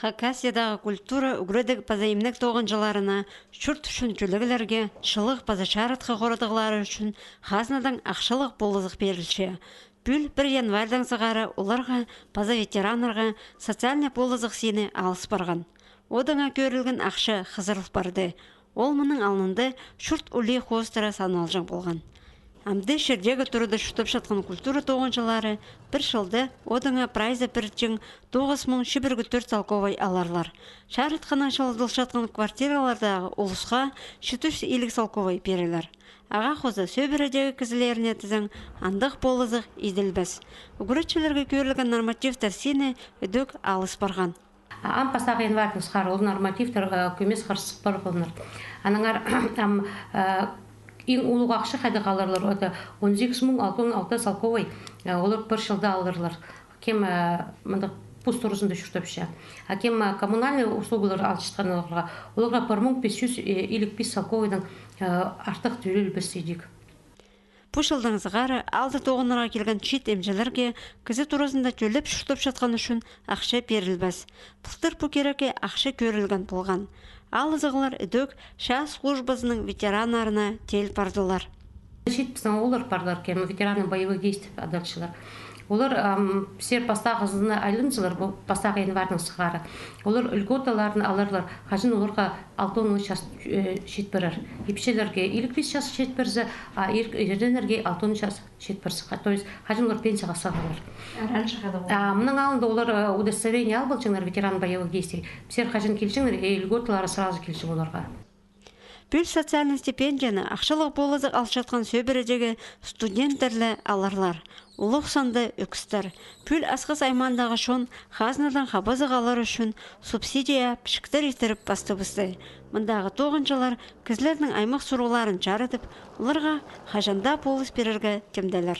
Хакасиядағы культура үгредік пазайымнық тоғынжыларына, шүрт үшінчілігілерге, шылық пазачарытқы қорытығылары үшін хазнадан ақшылық болызық берілші. Бүл 1 январдан сығары оларға паза ветеранарға социальный болызық сені алыс барған. Одыңа көрілген ақша қызырылып барды. Ол мұның алынды шүрт үлі қостыра саналжың болған. Амды шердегі тұрыды шүтіп шатқан культура тоғыншылары бір жылды одыңа прайза бірджің 9404 салковай аларлар. Шарытқана шылдыл шатқан квартиралардағы ұлысқа 750 салковай берілер. Аға қозы сөбірідегі кізілеріне тізің андық болызық изілбәс. Үгіретшілерге көрілген нормативтер сені үдік алыс барған. Ам пасақ январдың сқар, ол нормативтер көмес қарсық бар болыныр. Аныңар ең ұлық ақшы қайды қаларлар, 18606 салковай, олар бір жылда алырлар. Кем пустурысында жүртіпші. Кем коммунальный услугылар алшытқан оларға 1505 салковайдан артық түрел бірсейдік. Бұл жылдан зығары алды тоғынырға келген шет емжелерге кізі турасында төліп шүртіп жатқан үшін ақша берілбәс. Бұлтыр бүкереке ақша көрілген болған. Ал зығылар үдік ша службасының ветеранарына тел бардылар. Шет біздің олар барлар кем ветераны боевых действий адалшылар. Олар сер пастақ ызыны айлынсылар, пастақ январдың сығары. Олар үлготаларын алырлар, қажын оларға 6-10 час шет бірір. Епшелерге 50 час шет бірзі, ерденерге 6-10 час шет бірзі. То есть қажын олар пенсияға сағылар. Мұның алында олар удостоверение ал болчыңдар ветеран боевых действий. Сер қажын келшіңдер, үлготалары сразу келшің оларға. Бүл социальный стипендияны ақшылық болызық алшатқан сөбірідегі студенттерлі аларлар. Улық санды үкістер. Бүл асқыз аймандағы шон хазнадан қабызық алар үшін субсидия пішіктер етіріп басты-бұсты. Мұндағы тоғыншылар кізлердің аймақ сұруларын жарытып, оларға хажанда болыз берерге темделер.